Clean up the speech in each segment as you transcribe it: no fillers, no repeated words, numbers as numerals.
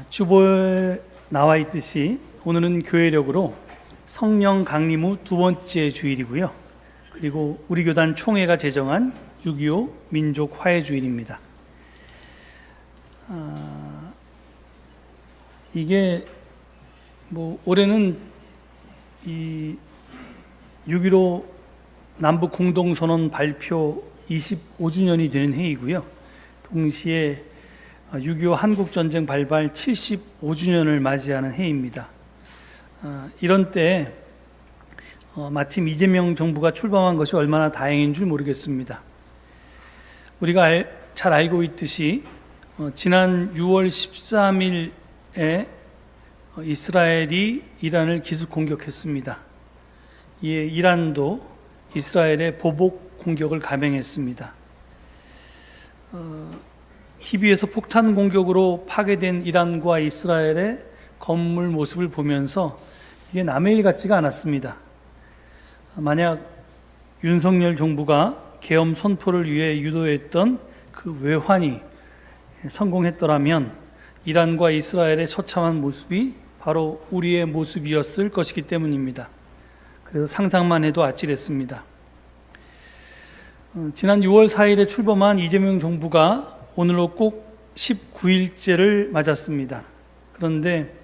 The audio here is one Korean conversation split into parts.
주보에 나와 있듯이 오늘은 교회력으로 성령 강림 후 두 번째 주일이고요. 그리고 우리 교단 총회가 제정한 6.25 민족 화해 주일입니다. 이게 올해는 이 6.15 남북 공동선언 발표 25주년이 되는 해이고요. 동시에 6.25 한국전쟁 발발 75주년을 맞이하는 해입니다. 이런 때 마침 이재명 정부가 출범한 것이 얼마나 다행인 줄 모르겠습니다. 우리가 잘 알고 있듯이 지난 6월 13일에 이스라엘이 이란을 기습 공격했습니다. 이에 이란도 이스라엘의 보복 공격을 감행했습니다. TV에서 폭탄 공격으로 파괴된 이란과 이스라엘의 건물 모습을 보면서 이게 남의 일 같지가 않았습니다. 만약 윤석열 정부가 계엄 선포를 위해 유도했던 그 외환이 성공했더라면 이란과 이스라엘의 처참한 모습이 바로 우리의 모습이었을 것이기 때문입니다. 그래서 상상만 해도 아찔했습니다. 지난 6월 4일에 출범한 이재명 정부가 오늘로 꼭 19일째를 맞았습니다. 그런데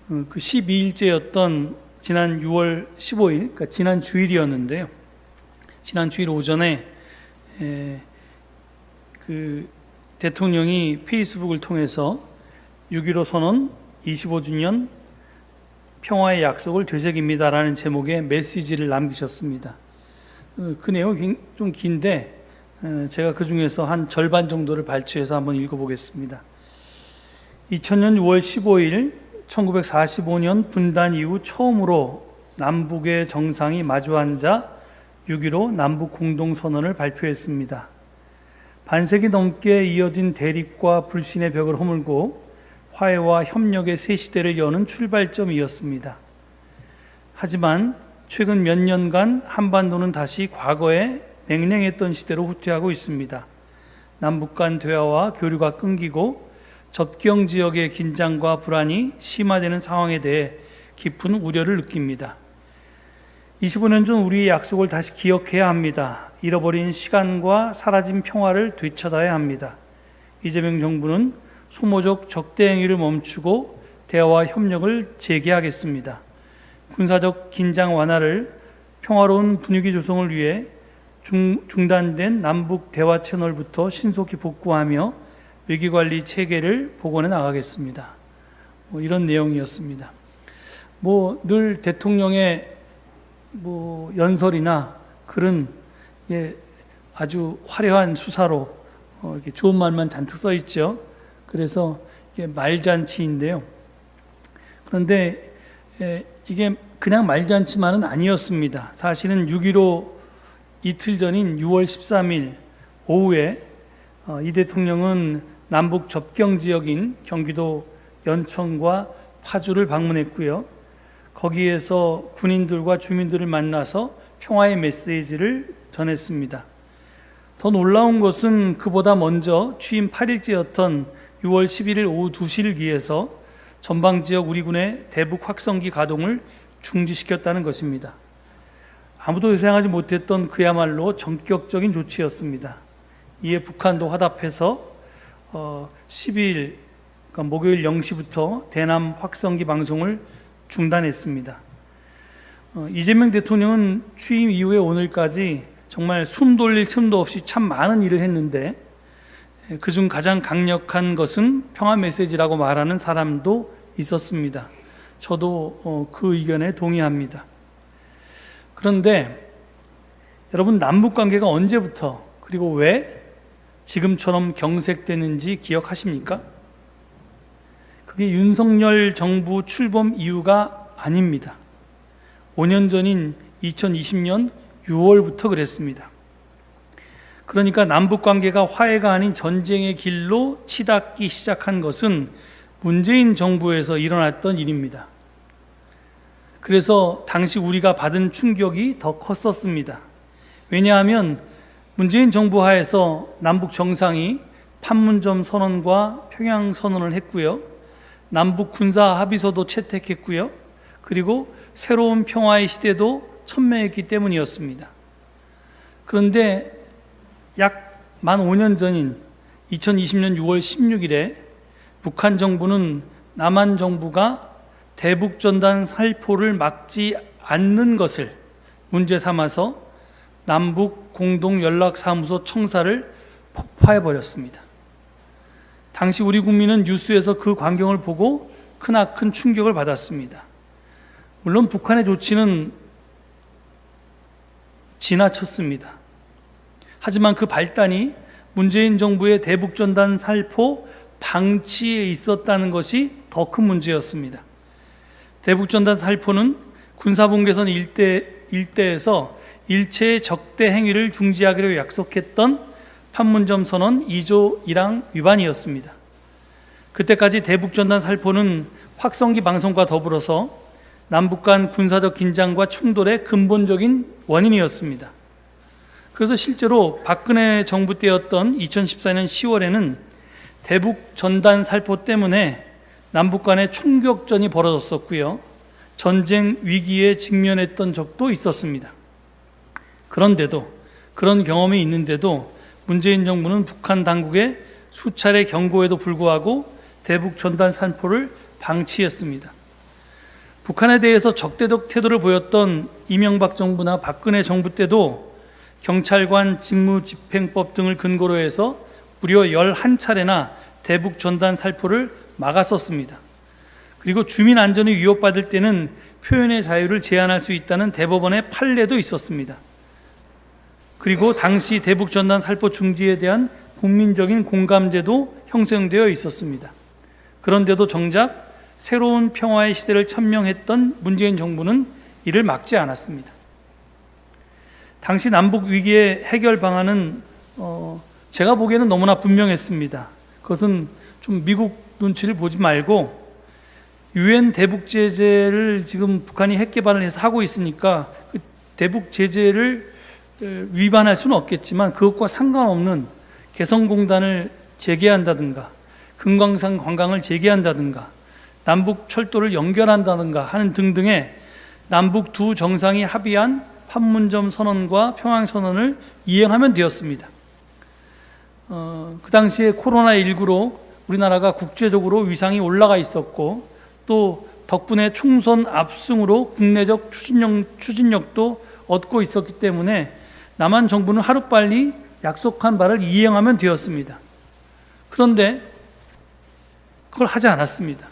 그 12일째였던 지난 6월 15일, 그러니까 지난 주일이었는데요. 지난 주일 오전에 그 대통령이 페이스북을 통해서 6.15 선언 25주년 평화의 약속을 되새깁니다라는 제목의 메시지를 남기셨습니다. 그 내용이 좀 긴데 제가 그 중에서 한 절반 정도를 발췌해서 한번 읽어보겠습니다. 2000년 6월 15일 1945년 분단 이후 처음으로 남북의 정상이 마주 앉아 6.15 남북 공동선언을 발표했습니다. 반세기 넘게 이어진 대립과 불신의 벽을 허물고 화해와 협력의 새 시대를 여는 출발점이었습니다. 하지만 최근 몇 년간 한반도는 다시 과거의 냉랭했던 시대로 후퇴하고 있습니다. 남북 간 대화와 교류가 끊기고 접경 지역의 긴장과 불안이 심화되는 상황에 대해 깊은 우려를 느낍니다. 25년 전 우리의 약속을 다시 기억해야 합니다. 잃어버린 시간과 사라진 평화를 되찾아야 합니다. 이재명 정부는 소모적 적대 행위를 멈추고 대화와 협력을 재개하겠습니다. 군사적 긴장 완화를 평화로운 분위기 조성을 위해 중단된 남북 대화 채널부터 신속히 복구하며 위기관리 체계를 복원해 나가겠습니다. 이런 내용이었습니다. 늘 대통령의 연설이나 글은 아주 화려한 수사로 이렇게 좋은 말만 잔뜩 써 있죠. 그래서 이게 말잔치인데요. 그런데 이게 그냥 말잔치만은 아니었습니다. 사실은 6.15 이틀 전인 6월 13일 오후에 이 대통령은 남북 접경 지역인 경기도 연천과 파주를 방문했고요. 거기에서 군인들과 주민들을 만나서 평화의 메시지를 전했습니다. 더 놀라운 것은 그보다 먼저 취임 8일째였던 6월 11일 오후 2시를 기해서 전방지역 우리 군의 대북 확성기 가동을 중지시켰다는 것입니다. 아무도 예상하지 못했던 그야말로 전격적인 조치였습니다. 이에 북한도 화답해서 12일 그러니까 목요일 0시부터 대남 확성기 방송을 중단했습니다. 이재명 대통령은 취임 이후에 오늘까지 정말 숨 돌릴 틈도 없이 참 많은 일을 했는데 그중 가장 강력한 것은 평화 메시지라고 말하는 사람도 있었습니다. 저도 그 의견에 동의합니다. 그런데 여러분, 남북관계가 언제부터 그리고 왜 지금처럼 경색되는지 기억하십니까? 그게 윤석열 정부 출범 이유가 아닙니다. 5년 전인 2020년 6월부터 그랬습니다. 그러니까 남북관계가 화해가 아닌 전쟁의 길로 치닫기 시작한 것은 문재인 정부에서 일어났던 일입니다. 그래서 당시 우리가 받은 충격이 더 컸었습니다. 왜냐하면 문재인 정부 하에서 남북 정상이 판문점 선언과 평양 선언을 했고요. 남북 군사 합의서도 채택했고요. 그리고 새로운 평화의 시대도 천명했기 때문이었습니다. 그런데 약 만 5년 전인 2020년 6월 16일에 북한 정부는 남한 정부가 대북전단 살포를 막지 않는 것을 문제 삼아서 남북 공동연락사무소 청사를 폭파해버렸습니다. 당시 우리 국민은 뉴스에서 그 광경을 보고 크나큰 충격을 받았습니다. 물론 북한의 조치는 지나쳤습니다. 하지만 그 발단이 문재인 정부의 대북전단 살포 방치에 있었다는 것이 더 큰 문제였습니다. 대북전단 살포는 군사분계선 일대에서 일체의 적대 행위를 중지하기로 약속했던 판문점 선언 2조 1항 위반이었습니다. 그때까지 대북전단 살포는 확성기 방송과 더불어서 남북 간 군사적 긴장과 충돌의 근본적인 원인이었습니다. 그래서 실제로 박근혜 정부 때였던 2014년 10월에는 대북 전단 살포 때문에 남북 간의 총격전이 벌어졌었고요. 전쟁 위기에 직면했던 적도 있었습니다. 그런데도, 그런 경험이 있는데도 문재인 정부는 북한 당국의 수차례 경고에도 불구하고 대북 전단 살포를 방치했습니다. 북한에 대해서 적대적 태도를 보였던 이명박 정부나 박근혜 정부 때도 경찰관 직무집행법 등을 근거로 해서 무려 11차례나 대북 전단 살포를 막았었습니다. 그리고 주민 안전이 위협받을 때는 표현의 자유를 제한할 수 있다는 대법원의 판례도 있었습니다. 그리고 당시 대북 전단 살포 중지에 대한 국민적인 공감대도 형성되어 있었습니다. 그런데도 정작 새로운 평화의 시대를 천명했던 문재인 정부는 이를 막지 않았습니다. 당시 남북 위기의 해결 방안은 제가 보기에는 너무나 분명했습니다. 그것은 좀 미국 눈치를 보지 말고 유엔 대북 제재를 지금 북한이 핵 개발을 해서 하고 있으니까 그 대북 제재를 위반할 수는 없겠지만 그것과 상관없는 개성공단을 재개한다든가 금강산 관광을 재개한다든가 남북 철도를 연결한다든가 하는 등등의 남북 두 정상이 합의한 판문점 선언과 평양 선언을 이행하면 되었습니다. 그 당시에 코로나19로 우리나라가 국제적으로 위상이 올라가 있었고 또 덕분에 총선 압승으로 국내적 추진력도 얻고 있었기 때문에 남한 정부는 하루빨리 약속한 바를 이행하면 되었습니다. 그런데 그걸 하지 않았습니다.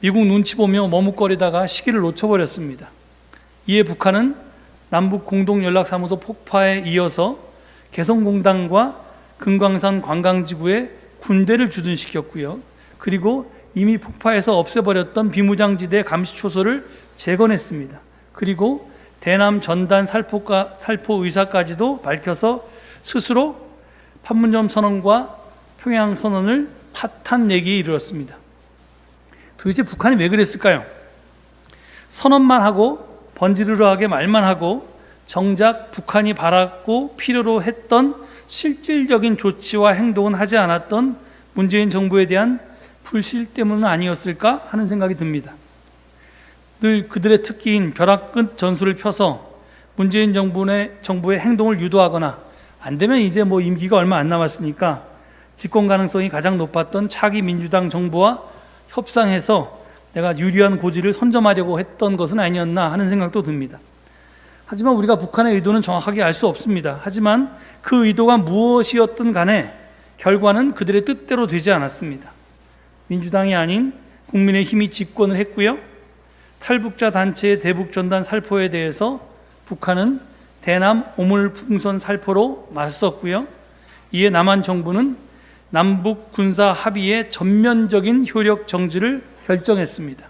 미국 눈치 보며 머뭇거리다가 시기를 놓쳐버렸습니다. 이에 북한은 남북 공동연락사무소 폭파에 이어서 개성공단과 금강산 관광지구에 군대를 주둔시켰고요. 그리고 이미 폭파해서 없애버렸던 비무장지대 감시초소를 재건했습니다. 그리고 대남 전단 살포 의사까지도 밝혀서 스스로 판문점 선언과 평양 선언을 파탄내기에 이르렀습니다. 도대체 북한이 왜 그랬을까요? 선언만 하고 번지르르하게 말만 하고 정작 북한이 바랐고 필요로 했던 실질적인 조치와 행동은 하지 않았던 문재인 정부에 대한 불신 때문은 아니었을까 하는 생각이 듭니다. 늘 그들의 특기인 벼락 끝 전술을 펴서 문재인 정부의 행동을 유도하거나 안 되면 이제 임기가 얼마 안 남았으니까 집권 가능성이 가장 높았던 차기 민주당 정부와 협상해서 내가 유리한 고지를 선점하려고 했던 것은 아니었나 하는 생각도 듭니다. 하지만 우리가 북한의 의도는 정확하게 알 수 없습니다. 하지만 그 의도가 무엇이었든 간에 결과는 그들의 뜻대로 되지 않았습니다. 민주당이 아닌 국민의힘이 집권을 했고요. 탈북자 단체의 대북 전단 살포에 대해서 북한은 대남 오물풍선 살포로 맞섰고요. 이에 남한 정부는 남북 군사 합의의 전면적인 효력 정지를 결정했습니다.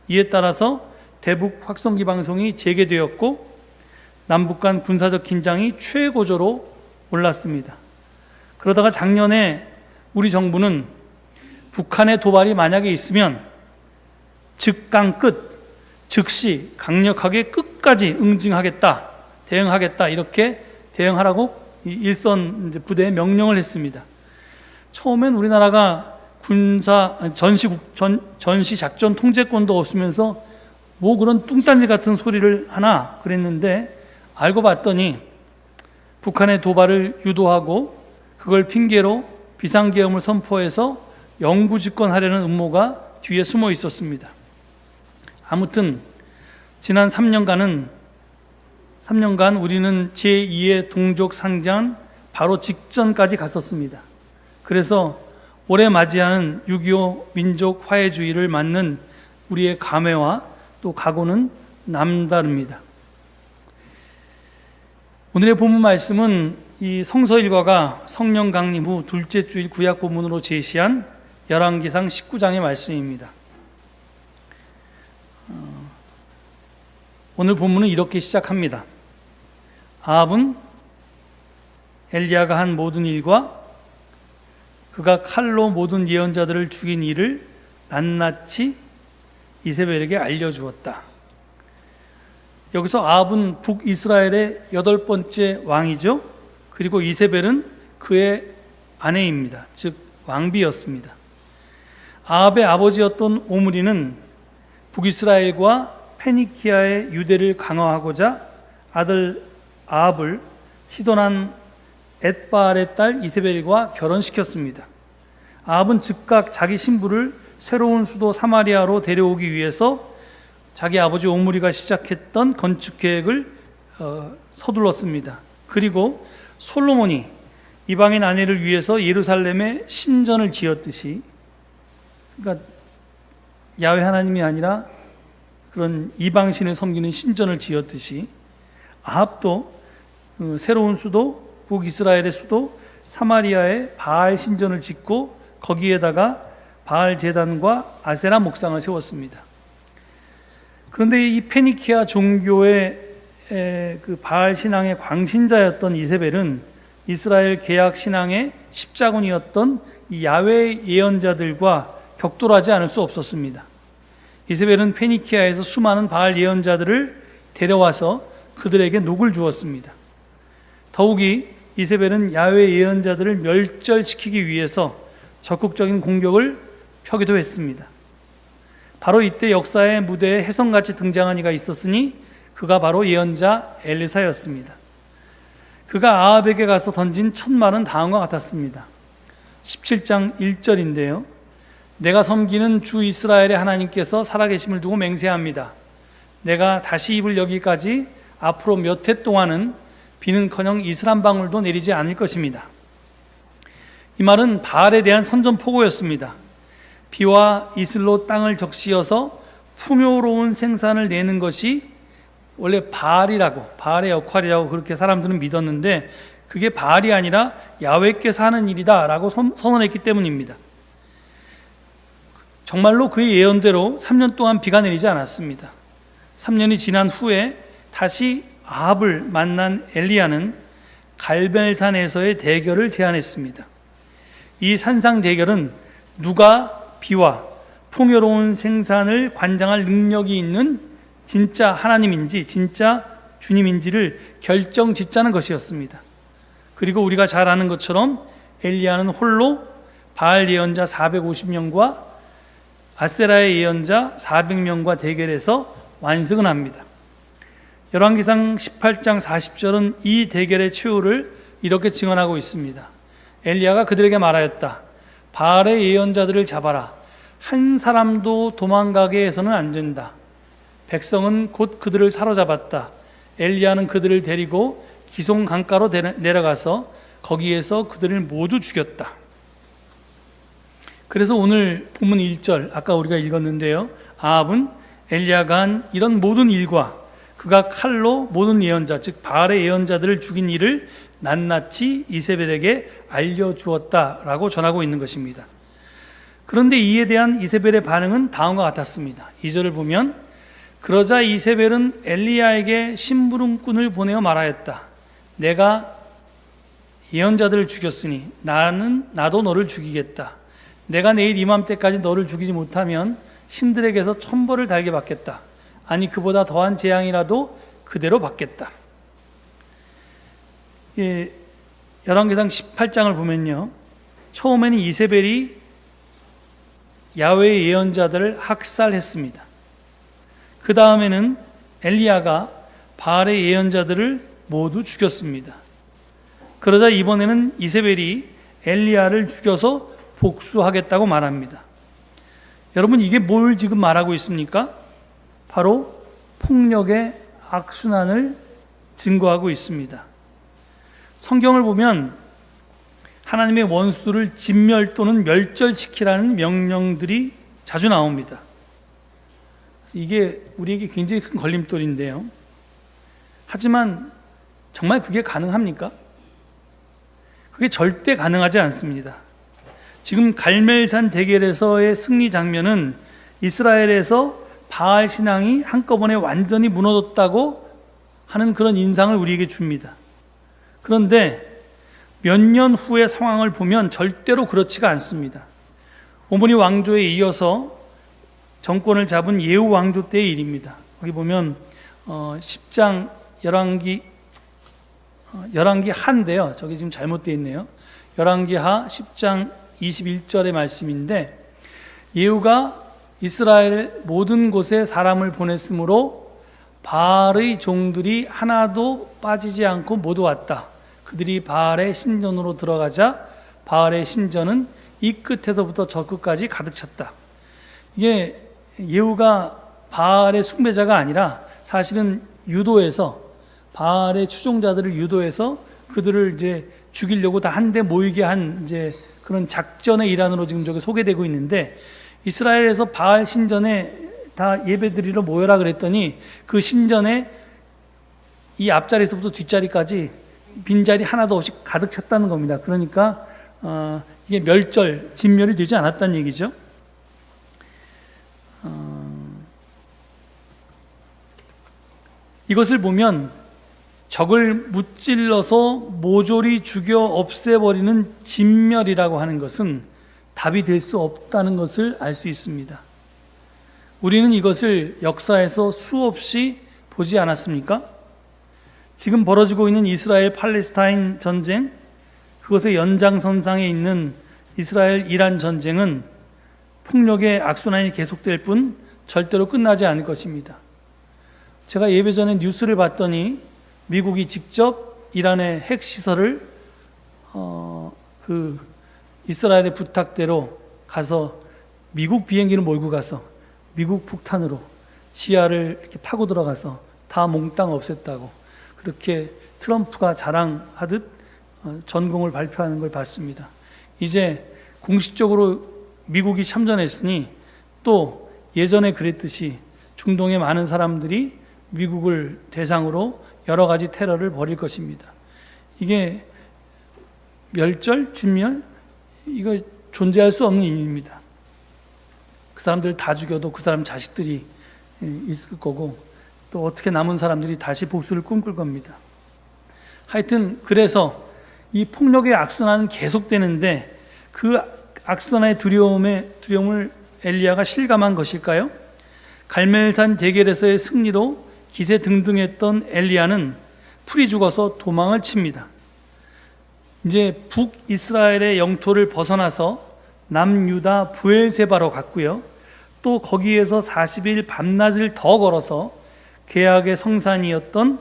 이에 따라서 대북 확성기 방송이 재개되었고 남북 간 군사적 긴장이 최고조로 올랐습니다. 그러다가 작년에 우리 정부는 북한의 도발이 만약에 있으면 즉강 끝, 즉시 강력하게 끝까지 응징하겠다, 대응하겠다 이렇게 대응하라고 일선 부대에 명령을 했습니다. 처음엔 우리나라가 전시 작전 통제권도 없으면서 뭐 그런 뚱딴지 같은 소리를 하나 그랬는데, 알고 봤더니 북한의 도발을 유도하고 그걸 핑계로 비상계엄을 선포해서 영구 집권하려는 음모가 뒤에 숨어 있었습니다. 아무튼 지난 3년간 우리는 제2의 동족 상장 바로 직전까지 갔었습니다. 그래서 올해 맞이하는 6.25 민족 화해주의를 맞는 우리의 감회와 또 각오는 남다릅니다. 오늘의 본문 말씀은 이 성서 일과가 성령 강림 후 둘째 주일 구약 본문으로 제시한 열왕기상 19장의 말씀입니다. 오늘 본문은 이렇게 시작합니다. 아합은 엘리야가 한 모든 일과 그가 칼로 모든 예언자들을 죽인 일을 낱낱이 이세벨에게 알려주었다. 여기서 아합은 북이스라엘의 8번째 왕이죠. 그리고 이세벨은 그의 아내입니다. 즉 왕비였습니다. 아합의 아버지였던 오므리는 북이스라엘과 페니키아의 유대를 강화하고자 아들 아합을 시돈한 엣바알의 딸 이세벨과 결혼시켰습니다. 아합은 즉각 자기 신부를 새로운 수도 사마리아로 데려오기 위해서 자기 아버지 오므리가 시작했던 건축 계획을 서둘렀습니다. 그리고 솔로몬이 이방인 아내를 위해서 예루살렘에 신전을 지었듯이, 그러니까 야훼 하나님이 아니라 그런 이방신을 섬기는 신전을 지었듯이 아합도 새로운 수도, 북이스라엘의 수도 사마리아에 바알 신전을 짓고 거기에다가 바알 제단과 아세라 목상을 세웠습니다. 그런데 이 페니키아 종교의 그 바알 신앙의 광신자였던 이세벨은 이스라엘 개약 신앙의 십자군이었던 이 야훼 예언자들과 격돌하지 않을 수 없었습니다. 이세벨은 페니키아에서 수많은 바알 예언자들을 데려와서 그들에게 녹을 주었습니다. 더욱이 이세벨은 야훼 예언자들을 멸절시키기 위해서 적극적인 공격을 펴기도 했습니다. 바로 이때 역사의 무대에 혜성같이 등장한 이가 있었으니 그가 바로 예언자 엘리사였습니다. 그가 아합에게 가서 던진 첫 말은 다음과 같았습니다. 17장 1절인데요. 내가 섬기는 주 이스라엘의 하나님께서 살아계심을 두고 맹세합니다. 내가 다시 입을 여기까지 앞으로 몇 해 동안은 비는커녕 이슬 한 방울도 내리지 않을 것입니다. 이 말은 바알에 대한 선전포고였습니다. 비와 이슬로 땅을 적시어서 풍요로운 생산을 내는 것이 원래 바알의 역할이라고 그렇게 사람들은 믿었는데, 그게 바알이 아니라 야훼께서 하는 일이다 라고 선언했기 때문입니다. 정말로 그의 예언대로 3년 동안 비가 내리지 않았습니다. 3년이 지난 후에 다시 아합을 만난 엘리야는 갈멜산에서의 대결을 제안했습니다. 이 산상 대결은 누가 비와 풍요로운 생산을 관장할 능력이 있는 진짜 하나님인지 진짜 주님인지를 결정짓자는 것이었습니다. 그리고 우리가 잘 아는 것처럼 엘리야는 홀로 바알 예언자 450명과 아세라의 예언자 400명과 대결해서 완승을 합니다. 열왕기상 18장 40절은 이 대결의 최후를 이렇게 증언하고 있습니다. 엘리야가 그들에게 말하였다. 바알의 예언자들을 잡아라. 한 사람도 도망가게 해서는 안 된다. 백성은 곧 그들을 사로잡았다. 엘리야는 그들을 데리고 기송 강가로 내려가서 거기에서 그들을 모두 죽였다. 그래서 오늘 본문 1절 아까 우리가 읽었는데요. 아합은 엘리야가 한 이런 모든 일과 그가 칼로 모든 예언자 즉 바알의 예언자들을 죽인 일을 낱낱이 이세벨에게 알려주었다라고 전하고 있는 것입니다. 그런데 이에 대한 이세벨의 반응은 다음과 같았습니다. 2절을 보면 그러자 이세벨은 엘리야에게 심부름꾼을 보내어 말하였다. 내가 예언자들을 죽였으니 나도 너를 죽이겠다. 내가 내일 이맘때까지 너를 죽이지 못하면 신들에게서 천벌을 달게 받겠다. 아니 그보다 더한 재앙이라도 그대로 받겠다. 열왕기상 18장을 보면요, 처음에는 이세벨이 야훼의 예언자들을 학살했습니다. 그 다음에는 엘리야가 바알의 예언자들을 모두 죽였습니다. 그러자 이번에는 이세벨이 엘리야를 죽여서 복수하겠다고 말합니다. 여러분, 이게 뭘 지금 말하고 있습니까? 바로 폭력의 악순환을 증거하고 있습니다. 성경을 보면 하나님의 원수를 진멸 또는 멸절시키라는 명령들이 자주 나옵니다. 이게 우리에게 굉장히 큰 걸림돌인데요. 하지만 정말 그게 가능합니까? 그게 절대 가능하지 않습니다. 지금 갈멜산 대결에서의 승리 장면은 이스라엘에서 바알 신앙이 한꺼번에 완전히 무너졌다고 하는 그런 인상을 우리에게 줍니다. 그런데 몇 년 후의 상황을 보면 절대로 그렇지가 않습니다. 오므리 왕조에 이어서 정권을 잡은 예후 왕조 때의 일입니다. 거기 보면 10장 열왕기 하인데요. 저기 지금 잘못되어 있네요. 열왕기 하 10장 21절의 말씀인데, 예후가 이스라엘 모든 곳에 사람을 보냈으므로 바알의 종들이 하나도 빠지지 않고 모두 왔다. 그들이 바알의 신전으로 들어가자 바알의 신전은 이 끝에서부터 저 끝까지 가득 찼다. 이게 예후가 바알의 숭배자가 아니라 사실은 유도해서, 바알의 추종자들을 유도해서 그들을 이제 죽이려고 다 한데 모이게 한 이제 그런 작전의 일환으로 지금 저게 소개되고 있는데, 이스라엘에서 바알 신전에 다 예배드리러 모여라 그랬더니 그 신전에 이 앞자리에서부터 뒷자리까지 빈자리 하나도 없이 가득 찼다는 겁니다. 그러니까 이게 진멸이 되지 않았다는 얘기죠. 이것을 보면 적을 무찔러서 모조리 죽여 없애버리는 진멸이라고 하는 것은 답이 될 수 없다는 것을 알 수 있습니다. 우리는 이것을 역사에서 수없이 보지 않았습니까? 지금 벌어지고 있는 이스라엘 팔레스타인 전쟁, 그것의 연장선상에 있는 이스라엘 이란 전쟁은 폭력의 악순환이 계속될 뿐 절대로 끝나지 않을 것입니다. 제가 예배 전에 뉴스를 봤더니 미국이 직접 이란의 핵시설을 이스라엘의 부탁대로 가서 미국 비행기를 몰고 가서 미국 폭탄으로 지하를 이렇게 파고 들어가서 다 몽땅 없앴다고, 그렇게 트럼프가 자랑하듯 전공을 발표하는 걸 봤습니다. 이제 공식적으로 미국이 참전했으니 또 예전에 그랬듯이 중동의 많은 사람들이 미국을 대상으로 여러 가지 테러를 벌일 것입니다. 이게 진멸? 이거 존재할 수 없는 일입니다. 그 사람들 다 죽여도 그 사람 자식들이 있을 거고, 또 어떻게 남은 사람들이 다시 복수를 꿈꿀 겁니다. 하여튼 그래서 이 폭력의 악순환은 계속되는데, 그 악순환의 두려움을 엘리야가 실감한 것일까요? 갈멜산 대결에서의 승리로 기세등등했던 엘리야는 풀이 죽어서 도망을 칩니다. 이제 북이스라엘의 영토를 벗어나서 남유다 브엘세바로 갔고요. 또 거기에서 40일 밤낮을 더 걸어서 계약의 성산이었던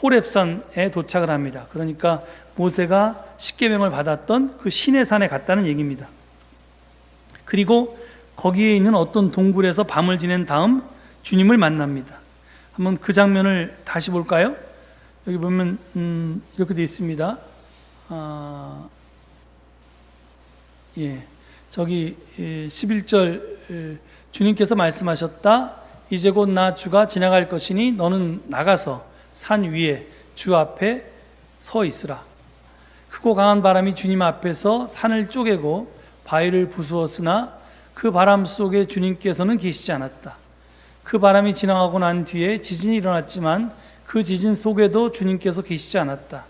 호렙산에 도착을 합니다. 그러니까 모세가 십계명을 받았던 그 시내산에 갔다는 얘기입니다. 그리고 거기에 있는 어떤 동굴에서 밤을 지낸 다음 주님을 만납니다. 한번 그 장면을 다시 볼까요? 여기 보면 이렇게 되어 있습니다. 저기 11절 주님께서 말씀하셨다. 이제 곧 나 주가 지나갈 것이니 너는 나가서 산 위에 주 앞에 서 있으라. 크고 강한 바람이 주님 앞에서 산을 쪼개고 바위를 부수었으나 그 바람 속에 주님께서는 계시지 않았다. 그 바람이 지나가고 난 뒤에 지진이 일어났지만 그 지진 속에도 주님께서 계시지 않았다.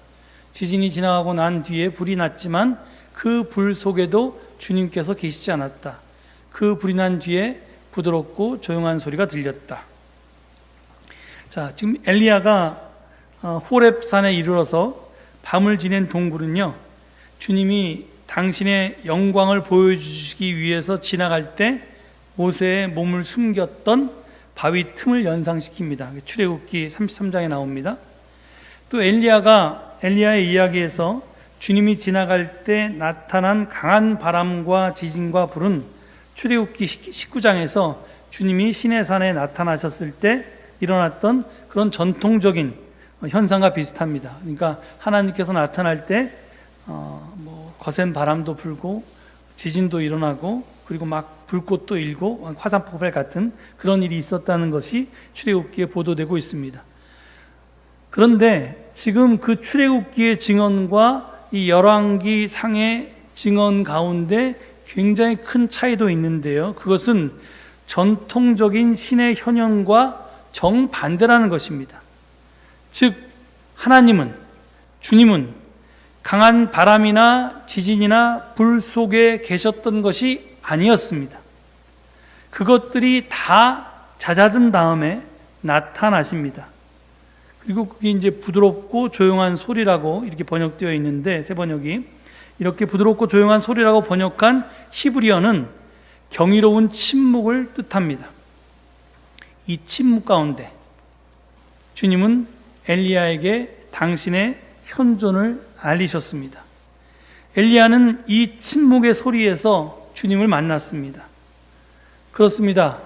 지진이 지나가고 난 뒤에 불이 났지만 그 불 속에도 주님께서 계시지 않았다. 그 불이 난 뒤에 부드럽고 조용한 소리가 들렸다. 자, 지금 엘리야가 호렙산에 이르러서 밤을 지낸 동굴은요, 주님이 당신의 영광을 보여주시기 위해서 지나갈 때 모세의 몸을 숨겼던 바위 틈을 연상시킵니다. 출애굽기 33장에 나옵니다. 또 엘리야의 이야기에서 주님이 지나갈 때 나타난 강한 바람과 지진과 불은 출애굽기 19장에서 주님이 시내산에 나타나셨을 때 일어났던 그런 전통적인 현상과 비슷합니다. 그러니까 하나님께서 나타날 때 거센 바람도 불고 지진도 일어나고 그리고 막 불꽃도 일고 화산폭발 같은 그런 일이 있었다는 것이 출애굽기에 보도되고 있습니다. 그런데 지금 그 출애굽기의 증언과 이 열왕기 상의 증언 가운데 굉장히 큰 차이도 있는데요. 그것은 전통적인 신의 현현과 정반대라는 것입니다. 즉 주님은 강한 바람이나 지진이나 불 속에 계셨던 것이 아니었습니다. 그것들이 다 잦아든 다음에 나타나십니다. 그리고 그게 이제 부드럽고 조용한 소리라고 이렇게 번역되어 있는데, 새 번역이 이렇게 부드럽고 조용한 소리라고 번역한 히브리어는 경이로운 침묵을 뜻합니다. 이 침묵 가운데 주님은 엘리야에게 당신의 현존을 알리셨습니다. 엘리야는 이 침묵의 소리에서 주님을 만났습니다. 그렇습니다.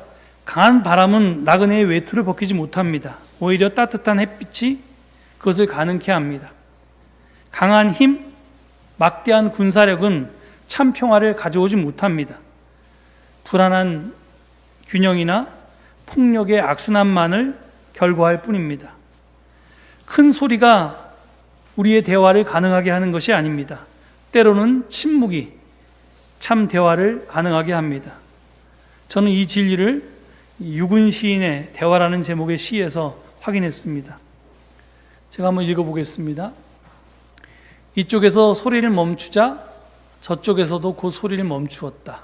강한 바람은 나그네의 외투를 벗기지 못합니다. 오히려 따뜻한 햇빛이 그것을 가능케 합니다. 강한 힘, 막대한 군사력은 참 평화를 가져오지 못합니다. 불안한 균형이나 폭력의 악순환만을 결과할 뿐입니다. 큰 소리가 우리의 대화를 가능하게 하는 것이 아닙니다. 때로는 침묵이 참 대화를 가능하게 합니다. 저는 이 진리를 유근 시인의 대화라는 제목의 시에서 확인했습니다. 제가 한번 읽어보겠습니다. 이쪽에서 소리를 멈추자 저쪽에서도 그 소리를 멈추었다.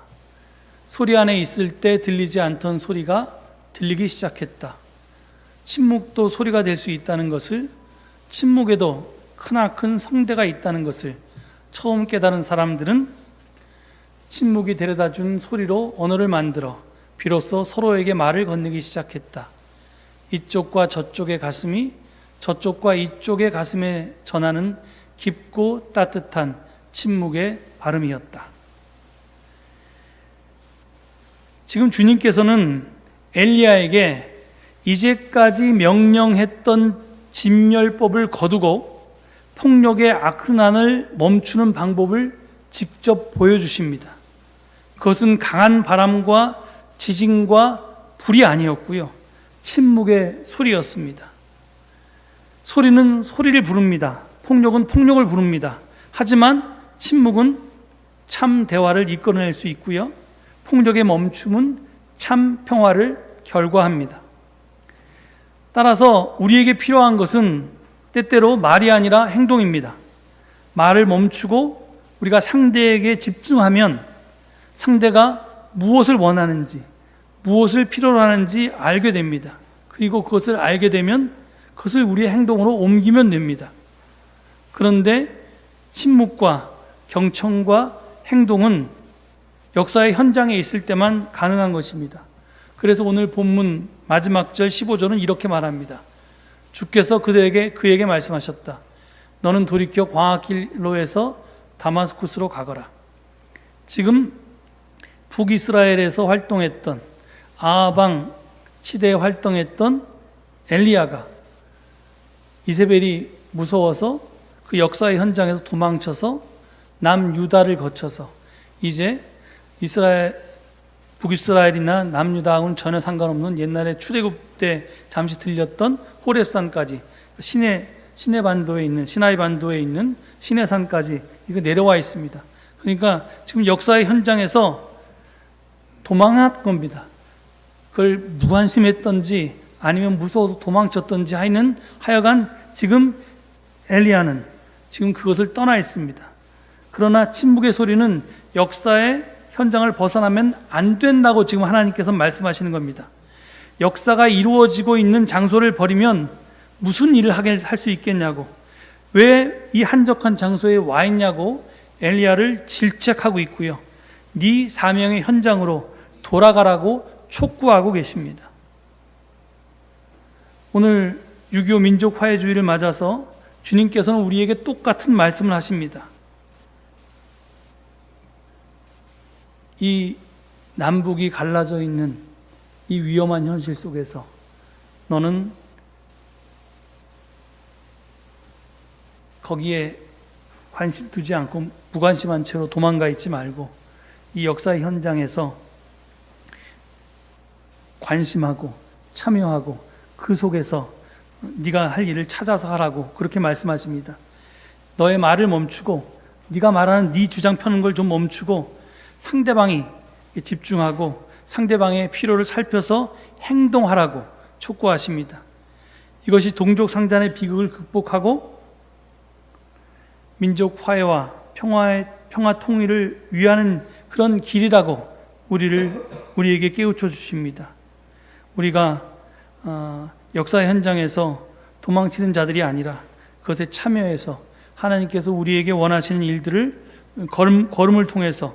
소리 안에 있을 때 들리지 않던 소리가 들리기 시작했다. 침묵도 소리가 될 수 있다는 것을, 침묵에도 크나큰 성대가 있다는 것을 처음 깨달은 사람들은 침묵이 데려다준 소리로 언어를 만들어 비로소 서로에게 말을 건네기 시작했다. 이쪽과 저쪽의 가슴이 저쪽과 이쪽의 가슴에 전하는 깊고 따뜻한 침묵의 발음이었다. 지금 주님께서는 엘리야에게 이제까지 명령했던 진멸법을 거두고 폭력의 악순환을 멈추는 방법을 직접 보여주십니다. 그것은 강한 바람과 지진과 불이 아니었고요, 침묵의 소리였습니다. 소리는 소리를 부릅니다. 폭력은 폭력을 부릅니다. 하지만 침묵은 참 대화를 이끌어낼 수 있고요, 폭력의 멈춤은 참 평화를 결과합니다. 따라서 우리에게 필요한 것은 때때로 말이 아니라 행동입니다. 말을 멈추고 우리가 상대에게 집중하면 상대가 무엇을 원하는지, 무엇을 필요로 하는지 알게 됩니다. 그리고 그것을 알게 되면 그것을 우리의 행동으로 옮기면 됩니다. 그런데 침묵과 경청과 행동은 역사의 현장에 있을 때만 가능한 것입니다. 그래서 오늘 본문 마지막 절 15절은 이렇게 말합니다. 주께서 그에게 말씀하셨다. 너는 돌이켜 광야길로에서 다마스쿠스로 가거라. 지금 북이스라엘에서 활동했던, 아하방 시대에 활동했던 엘리야가 이세벨이 무서워서 그 역사의 현장에서 도망쳐서 남유다를 거쳐서 이제 북이스라엘이나 남유다하고는 전혀 상관없는 옛날에 출애굽 때 잠시 들렸던 호렙산까지, 시내 반도에 있는, 시나이 반도에 있는 시내산까지 이거 내려와 있습니다. 그러니까 지금 역사의 현장에서 도망한 겁니다. 그걸 무관심했던지 아니면 무서워서 도망쳤던지 하여간 지금 엘리야는 지금 그것을 떠나 있습니다. 그러나 침묵의 소리는 역사의 현장을 벗어나면 안 된다고 지금 하나님께서 말씀하시는 겁니다. 역사가 이루어지고 있는 장소를 버리면 무슨 일을 할 수 있겠냐고, 왜 이 한적한 장소에 와 있냐고 엘리야를 질책하고 있고요, 네 사명의 현장으로 돌아가라고 촉구하고 계십니다. 오늘 6.25 민족화해주의를 맞아서 주님께서는 우리에게 똑같은 말씀을 하십니다. 이 남북이 갈라져 있는 이 위험한 현실 속에서 너는 거기에 관심 두지 않고 무관심한 채로 도망가 있지 말고 이 역사의 현장에서 관심하고 참여하고 그 속에서 네가 할 일을 찾아서 하라고 그렇게 말씀하십니다. 너의 말을 멈추고 네가 말하는 네 주장 펴는 걸 좀 멈추고 상대방이 집중하고 상대방의 필요를 살펴서 행동하라고 촉구하십니다. 이것이 동족 상잔의 비극을 극복하고 민족 화해와 평화 통일을 위하는 그런 길이라고 우리에게 깨우쳐 주십니다. 우리가 역사 현장에서 도망치는 자들이 아니라 그것에 참여해서 하나님께서 우리에게 원하시는 일들을 걸음을 통해서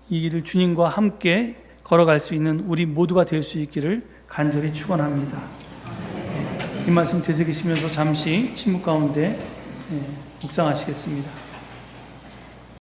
이 길을 주님과 함께 걸어갈 수 있는 우리 모두가 될 수 있기를 간절히 축원합니다. 이 말씀 되새기시면서 잠시 침묵 가운데 묵상하시겠습니다.